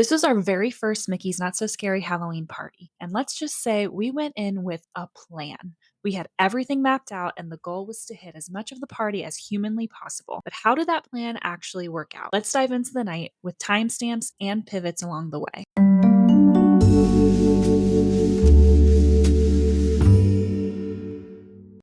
This was our very first Mickey's Not So Scary Halloween party, and let's just say we went in with a plan. We had everything mapped out, and the goal was to hit as much of the party as humanly possible. But how did that plan actually work out? Let's dive into the night with timestamps and pivots along the way.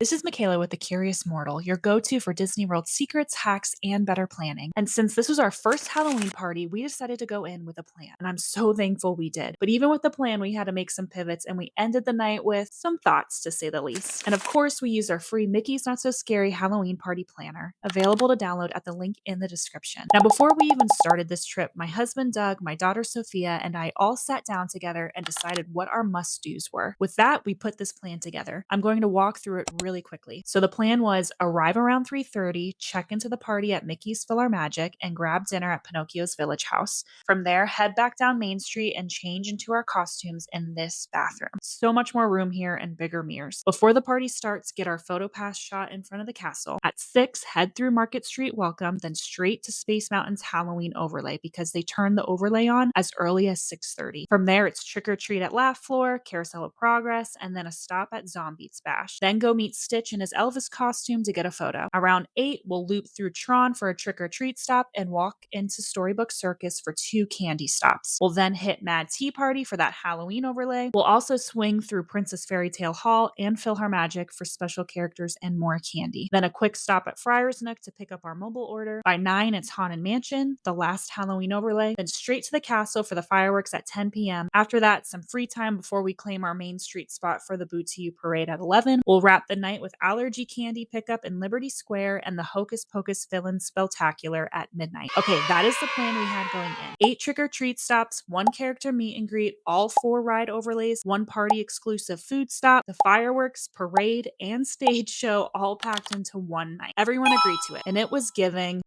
This is Michaela with The Curious Mortal, your go to for Disney World secrets, hacks, and better planning. And since this was our first Halloween party, we decided to go in with a plan. And I'm so thankful we did. But even with the plan, we had to make some pivots, and we ended the night with some thoughts, to say the least. And of course, we used our free Mickey's Not So Scary Halloween Party Planner, available to download at the link in the description. Now, before we even started this trip, my husband Doug, my daughter Sophia, and I all sat down together and decided what our must-dos were. With that, we put this plan together. I'm going to walk through it really quickly. So the plan was arrive around 3:30, check into the party at Mickey's PhilharMagic, and grab dinner at Pinocchio's Village House. From there, head back down Main Street and change into our costumes in this bathroom. So much more room here and bigger mirrors. Before the party starts, get our photo pass shot in front of the castle. At 6, head through Market Street Welcome, then straight to Space Mountain's Halloween overlay because they turned the overlay on as early as 6:30. From there, it's trick or treat at Laugh Floor, Carousel of Progress, and then a stop at Zombies Bash. Then go meet Stitch in his Elvis costume to get a photo. Around 8, we'll loop through Tron for a trick or treat stop and walk into Storybook Circus for 2 candy stops. We'll then hit Mad Tea Party for that Halloween overlay. We'll also swing through Princess Fairy Tale Hall and PhilharMagic for special characters and more candy. Then a quick stop at Friar's Nook to pick up our mobile order. By 9, it's Haunted Mansion, the last Halloween overlay. Then straight to the castle for the fireworks at 10 p.m. After that, some free time before we claim our Main Street spot for the Boo to You parade at 11. We'll wrap the night with allergy candy pickup in Liberty Square and the Hocus Pocus Villain Spectacular at midnight. Okay, that is the plan we had going in. 8 trick-or-treat stops, 1 character meet and greet, all 4 ride overlays, 1 party exclusive food stop, the fireworks, parade, and stage show all packed into one night. Everyone agreed to it, and it was giving.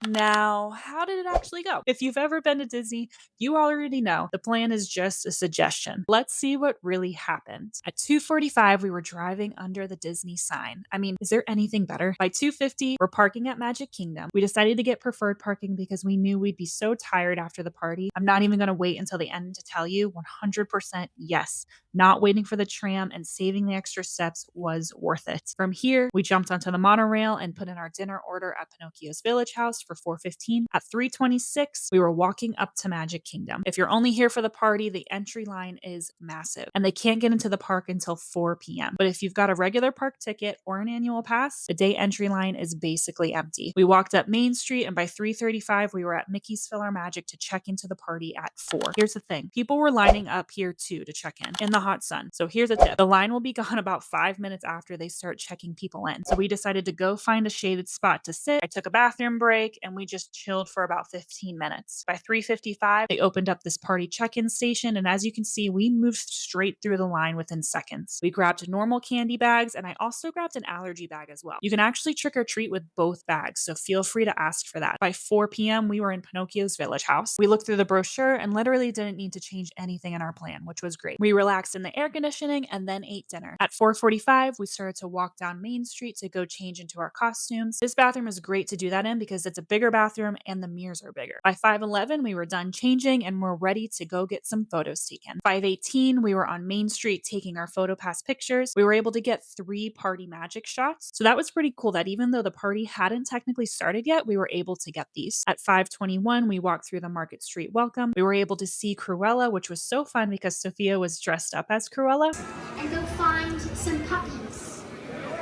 Now, how did it actually go? If you've ever been to Disney, you already know the plan is just a suggestion. Let's see what really happened. At 2:45, we were driving under the Disney sign. I mean, is there anything better? By 2:50, we're parking at Magic Kingdom. We decided to get preferred parking because we knew we'd be so tired after the party. I'm not even going to wait until the end to tell you 100% yes. Not waiting for the tram and saving the extra steps was worth it. From here, we jumped onto the monorail and put in our dinner order at Pinocchio's Village House for 4:15. At 3:26, we were walking up to Magic Kingdom. If you're only here for the party, the entry line is massive, and they can't get into the park until 4 p.m. But if you've got a regular park ticket or an annual pass, the day entry line is basically empty. We walked up Main Street, and by 3:35, we were at Mickey's PhilharMagic to check into the party at 4. Here's the thing. People were lining up here too to check in the hot sun. So here's a tip. The line will be gone about 5 minutes after they start checking people in. So we decided to go find a shaded spot to sit. I took a bathroom break, and we just chilled for about 15 minutes. By 3:55, they opened up this party check-in station, and as you can see, we moved straight through the line within seconds. We grabbed normal candy bags, and I also grabbed an allergy bag as well. You can actually trick or treat with both bags, so feel free to ask for that. By 4 p.m., we were in Pinocchio's Village House. We looked through the brochure and literally didn't need to change anything in our plan, which was great. We relaxed in the air conditioning and then ate dinner. At 4:45, we started to walk down Main Street to go change into our costumes. This bathroom is great to do that in because it's a bigger bathroom and the mirrors are bigger. By 5:11, we were done changing and we're ready to go get some photos taken. 5:18, we were on Main Street taking our photo pass pictures. We were able to get 3 party magic shots. So that was pretty cool that even though the party hadn't technically started yet, we were able to get these. At 5:21, we walked through the Market Street Welcome. We were able to see Cruella, which was so fun because Sophia was dressed up as Cruella. And go find some puppies.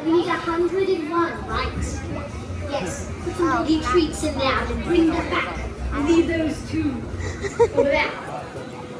We need 101, right? Yes, put some piggy treats in there and bring them back. We need those too. Over there.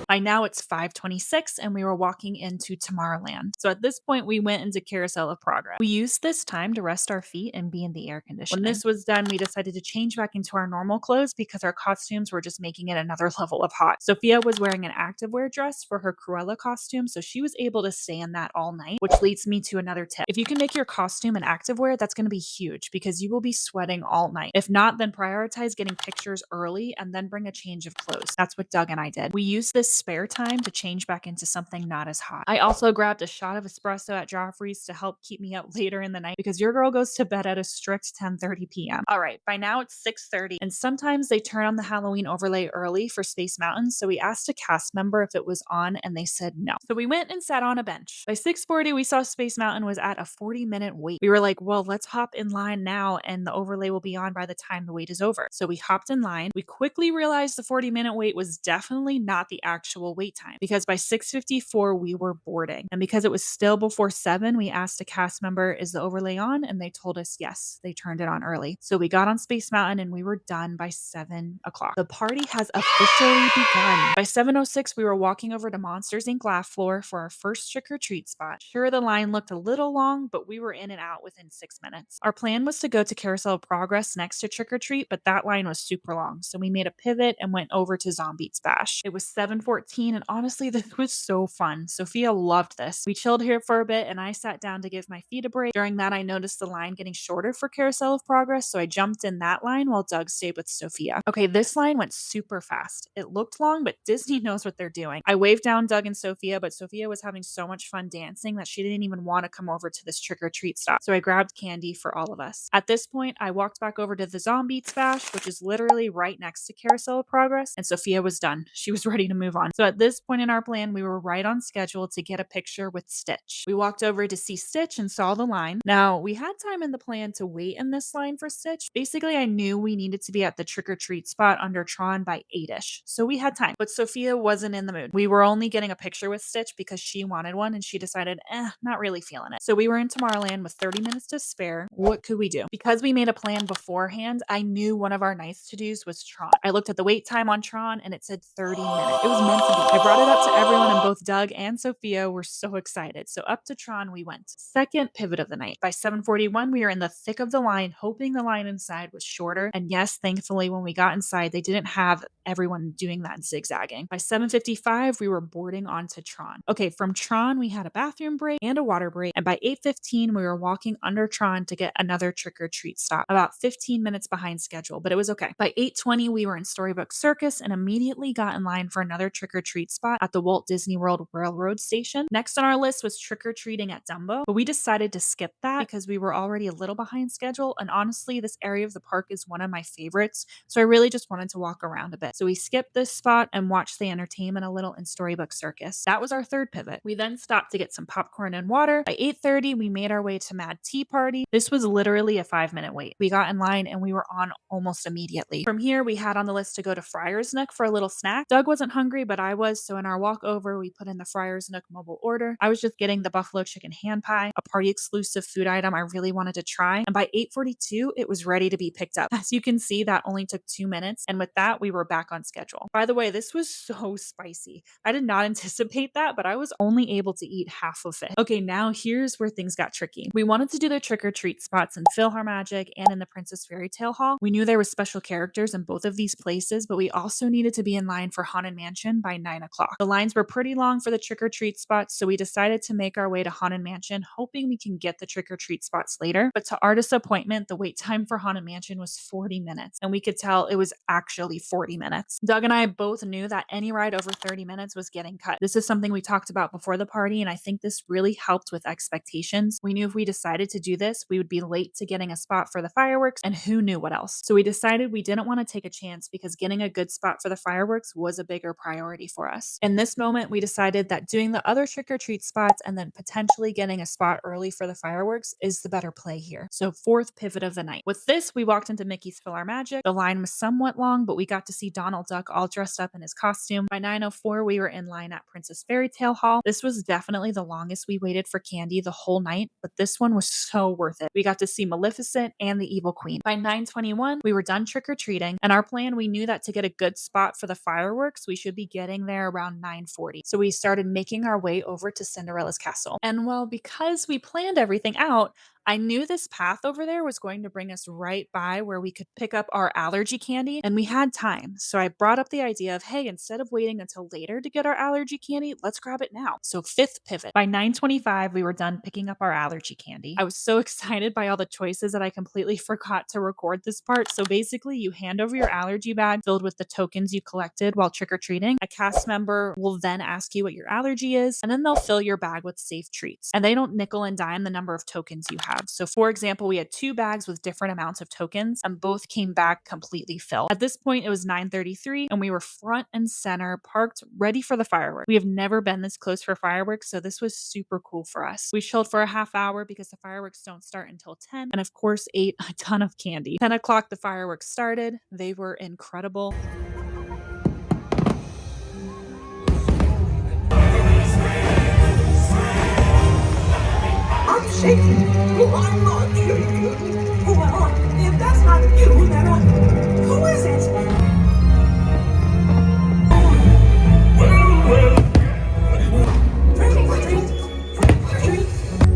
By now it's 5:26 and we were walking into Tomorrowland. So at this point we went into Carousel of Progress. We used this time to rest our feet and be in the air conditioning. When this was done, we decided to change back into our normal clothes because our costumes were just making it another level of hot. Sophia was wearing an activewear dress for her Cruella costume, so she was able to stay in that all night, which leads me to another tip. If you can make your costume an activewear, that's going to be huge because you will be sweating all night. If not, then prioritize getting pictures early and then bring a change of clothes. That's what Doug and I did. We used this spare time to change back into something not as hot. I also grabbed a shot of espresso at Joffrey's to help keep me up later in the night because your girl goes to bed at a strict 10:30 p.m. All right, by now it's 6:30, and sometimes they turn on the Halloween overlay early for Space Mountain, so we asked a cast member if it was on and they said no. So we went and sat on a bench. By 6:40, we saw Space Mountain was at a 40-minute wait. We were like, well, let's hop in line now and the overlay will be on by the time the wait is over. So we hopped in line. We quickly realized the 40-minute wait was definitely not the actual wait time because by 6:54 we were boarding. And because it was still before 7, we asked a cast member, is the overlay on? And they told us yes, they turned it on early. So we got on Space Mountain and we were done by 7 o'clock. The party has officially begun. By 7:06, we were walking over to Monsters Inc. Laugh Floor for our first trick or treat spot. Sure, the line looked a little long, but we were in and out within 6 minutes. Our plan was to go to Carousel of Progress next to trick or treat, but that line was super long. So we made a pivot and went over to Zombies Bash. It was 7:14, and honestly, this was so fun. Sophia loved this. We chilled here for a bit, and I sat down to give my feet a break. During that, I noticed the line getting shorter for Carousel of Progress, so I jumped in that line while Doug stayed with Sophia. Okay, this line went super fast. It looked long, but Disney knows what they're doing. I waved down Doug and Sophia, but Sophia was having so much fun dancing that she didn't even want to come over to this trick or treat stop. So I grabbed candy for all of us. At this point, I walked back over to the Zombie Bash, which is literally right next to Carousel of Progress, and Sophia was done. She was ready to move on. So at this point in our plan, we were right on schedule to get a picture with Stitch. We walked over to see Stitch and saw the line. Now, we had time in the plan to wait in this line for Stitch. Basically, I knew we needed to be at the trick or treat spot under Tron by 8ish, so we had time. But Sophia wasn't in the mood. We were only getting a picture with Stitch because she wanted one and she decided, not really feeling it. So we were in Tomorrowland with 30 minutes to spare. What could we do? Because we made a plan beforehand, I knew one of our nice to-dos was Tron. I looked at the wait time on Tron and it said 30 minutes. It was meant to be. I brought it up to everyone and both Doug and Sophia were so excited. So up to Tron we went. Second pivot of the night. By 7:41, we were in the thick of the line, hoping the line inside was shorter. And yes, thankfully, when we got inside, they didn't have everyone doing that zigzagging. By 7:55, we were boarding onto Tron. Okay, from Tron, we had a bathroom break and a water break. And by 8:15, we were walking under Tron to get another trick or treat stop, about 15 minutes behind schedule, but it was okay. By 8:20, we were in Storybook Circus and immediately got in line for another trick or treat spot at the Walt Disney World Railroad Station. Next on our list was trick or treating at Dumbo, but we decided to skip that because we were already a little behind schedule. And honestly, this area of the park is one of my favorites, so I really just wanted to walk around a bit. So we skipped this spot and watched the entertainment a little in Storybook Circus. That was our third pivot. We then stopped to get some popcorn and water. By 8:30, we made our way to Mad Tea Party. This was literally a 5-minute wait. We got in line and we were on almost immediately. From here, we had on the list to go to Friar's Nook for a little snack. Doug wasn't hungry, but I was, so in our walk over, we put in the Friar's Nook mobile order. I was just getting the buffalo chicken hand pie, a party exclusive food item I really wanted to try. And by 8:42, it was ready to be picked up. As you can see, that only took 2 minutes. And with that, we were back on schedule. By the way, this was so spicy. I did not anticipate that, but I was only able to eat half of it. Okay, now here's where things got tricky. We wanted to do the trick or treat spots in PhilharMagic and in the Princess Fairy Tale Hall. We knew there were special characters in both of these places, but we also needed to be in line for Haunted Mansion by 9 o'clock. The lines were pretty long for the trick or treat spots, so we decided to make our way to Haunted Mansion, hoping we can get the trick or treat spots later. But to our disappointment, the wait time for Haunted Mansion was 40 minutes, and we could tell it was actually 40 minutes. Doug and I both knew that any ride over 30 minutes was getting cut. This is something we talked about before the party, and I think this really helped with expectations. We knew if we decided to do this, we would be late to getting a spot for the fireworks, and who knew what else. So we decided we didn't want to take a chance because getting a good spot for the fireworks was a bigger priority for us. In this moment, we decided that doing the other trick or treat spots and then potentially getting a spot early for the fireworks is the better play here. So fourth pivot of the night. With this, we walked into Mickey's PhilharMagic. The line was somewhat long, but we got to see Donald Duck all dressed up in his costume. By 9:04, we were in line at Princess Fairy Tale Hall. This was definitely the longest we waited for candy the whole night, but this one was so worth it. We got to see Maleficent and the Evil Queen. By 9:21, we were done trick-or-treating, and our plan, we knew that to get a good spot for the fireworks, we should be getting there around 9:40. So we started making our way over to Cinderella's castle. And well, because we planned everything out, I knew this path over there was going to bring us right by where we could pick up our allergy candy, and we had time. So I brought up the idea of, hey, instead of waiting until later to get our allergy candy, let's grab it now. So fifth pivot. By 9:25, we were done picking up our allergy candy. I was so excited by all the choices that I completely forgot to record this part. So basically, you hand over your allergy bag filled with the tokens you collected while trick or treating. A cast member will then ask you what your allergy is, and then they'll fill your bag with safe treats. And they don't nickel and dime the number of tokens you have. So, for example, we had two bags with different amounts of tokens, and both came back completely filled. At this point, it was 9:33, and we were front and center, parked, ready for the fireworks. We have never been this close for fireworks, so this was super cool for us. We chilled for a half hour because the fireworks don't start until 10, and of course, ate a ton of candy. 10 o'clock, the fireworks started. They were incredible. I'm shaking. Oh, I'm not shaking. Oh, well, if that's not you, then who is it?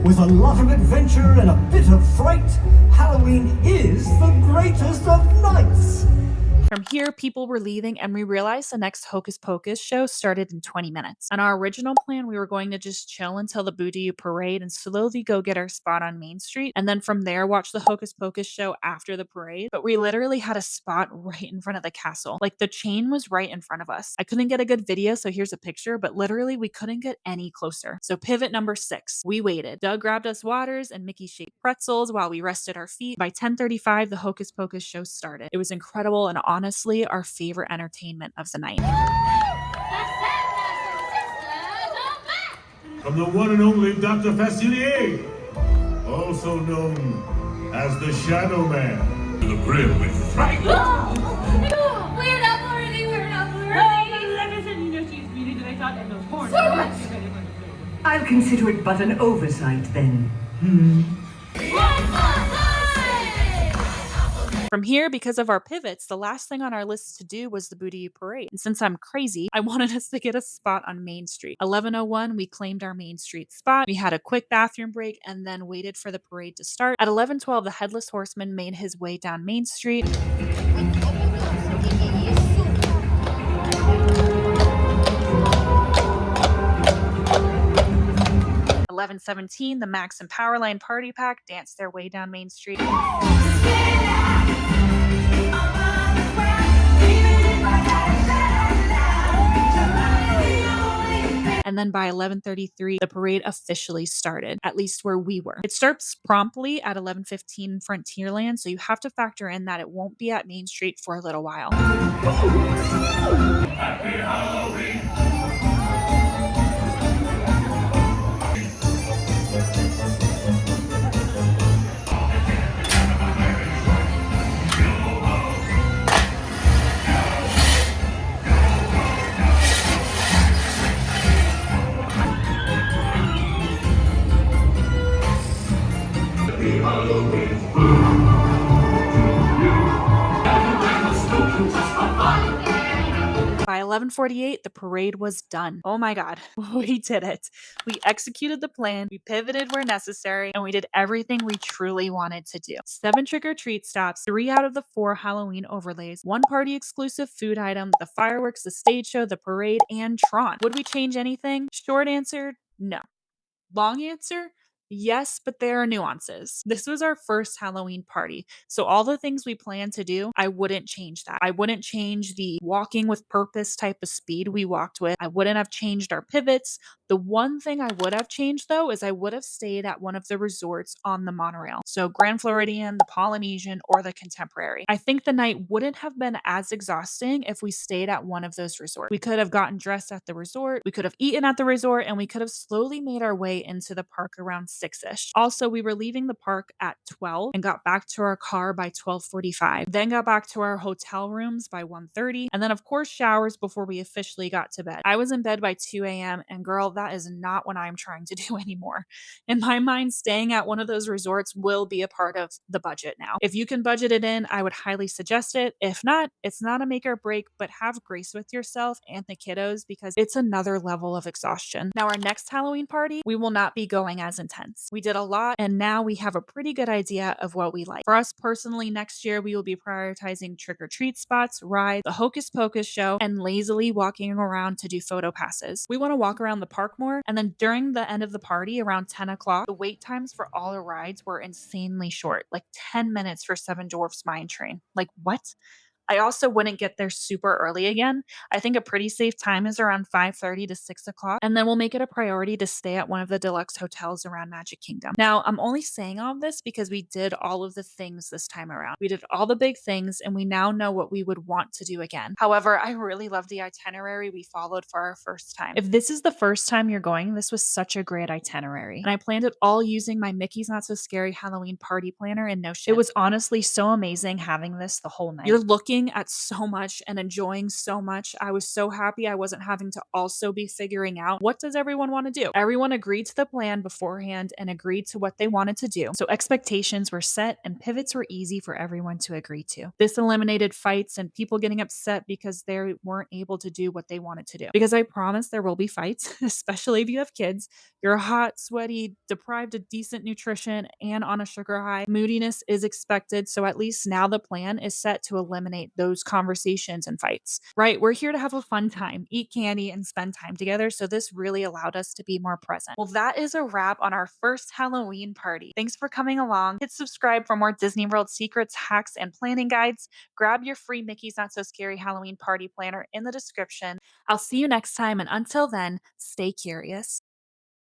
With a lot of adventure and a bit of fright, Halloween is the greatest of nights. From here, people were leaving, and we realized the next Hocus Pocus show started in 20 minutes. On our original plan, we were going to just chill until the Boo parade and slowly go get our spot on Main Street, and then from there, watch the Hocus Pocus show after the parade. But we literally had a spot right in front of the castle. Like, the chain was right in front of us. I couldn't get a good video, so here's a picture, but literally, we couldn't get any closer. So, pivot number 6. We waited. Doug grabbed us waters and Mickey shaped pretzels while we rested our feet. By 10:35, the Hocus Pocus show started. It was incredible and honestly our favorite entertainment of the night. From the one and only Dr. Facilier, also known as the Shadow Man. To the brim with frantic. We're not flirting, we're not flirting. Like I said, she's beauty that I thought and those horns. So much. I'll consider it but an oversight then. From here, because of our pivots, the last thing on our list to do was the Booty Parade. And since I'm crazy, I wanted us to get a spot on Main Street. 11:01, we claimed our Main Street spot. We had a quick bathroom break and then waited for the parade to start. At 11:12, the Headless Horseman made his way down Main Street. 11:17, the Max and Powerline Party Pack danced their way down Main Street. And then by 11:33, the parade officially started, at least where we were. It starts promptly at 11:15 in Frontierland, so you have to factor in that it won't be at Main Street for a little while. Happy Halloween. By 11:48, the parade was done. Oh my God, we did it. We executed the plan, we pivoted where necessary, and we did everything we truly wanted to do. 7 trick-or-treat stops, 3 out of the 4 Halloween overlays, 1 party-exclusive food item, the fireworks, the stage show, the parade, and Tron. Would we change anything? Short answer, no. Long answer, yes, but there are nuances. This was our first Halloween party. So all the things we planned to do, I wouldn't change that. I wouldn't change the walking with purpose type of speed we walked with. I wouldn't have changed our pivots. The one thing I would have changed though is I would have stayed at one of the resorts on the monorail. So Grand Floridian, the Polynesian, or the Contemporary. I think the night wouldn't have been as exhausting if we stayed at one of those resorts. We could have gotten dressed at the resort, we could have eaten at the resort, and we could have slowly made our way into the park around 6-ish. Also, we were leaving the park at 12 and got back to our car by 12:45. Then got back to our hotel rooms by 1:30, and then of course showers before we officially got to bed. I was in bed by 2 a.m. and girl, that is not what I'm trying to do anymore. In my mind, staying at one of those resorts will be a part of the budget now. If you can budget it in, I would highly suggest it. If not, it's not a make or break, but have grace with yourself and the kiddos because it's another level of exhaustion. Now, our next Halloween party, we will not be going as intense. events. We did a lot, and now we have a pretty good idea of what we like. For us personally, next year we will be prioritizing trick or treat spots, rides, the Hocus Pocus show, and lazily walking around to do photo passes. We want to walk around the park more, and then during the end of the party around 10 o'clock, the wait times for all the rides were insanely short, like 10 minutes for Seven Dwarfs Mine Train. Like, what? I also wouldn't get there super early again. I think a pretty safe time is around 5:30 to 6 o'clock, and then we'll make it a priority to stay at one of the deluxe hotels around Magic Kingdom. Now, I'm only saying all of this because we did all of the things this time around. We did all the big things, and we now know what we would want to do again. However, I really love the itinerary we followed for our first time. If this is the first time you're going, this was such a great itinerary. And I planned it all using my Mickey's Not So Scary Halloween party planner in Notion. It was honestly so amazing having this the whole night. You're looking at so much and enjoying so much. I was so happy I wasn't having to also be figuring out what does everyone want to do. Everyone agreed to the plan beforehand and agreed to what they wanted to do. So expectations were set and pivots were easy for everyone to agree to. This eliminated fights and people getting upset because they weren't able to do what they wanted to do. Because I promise there will be fights, especially if you have kids. You're hot, sweaty, deprived of decent nutrition, and on a sugar high. Moodiness is expected, so at least now the plan is set to eliminate those conversations and fights. Right? We're here to have a fun time, eat candy, and spend time together, so this really allowed us to be more present. Well, that is a wrap on our first Halloween party. Thanks for coming along. Hit subscribe for more Disney World secrets, hacks, and planning guides. Grab your free Mickey's Not So Scary Halloween party planner in the description. I'll see you next time, and until then, stay curious.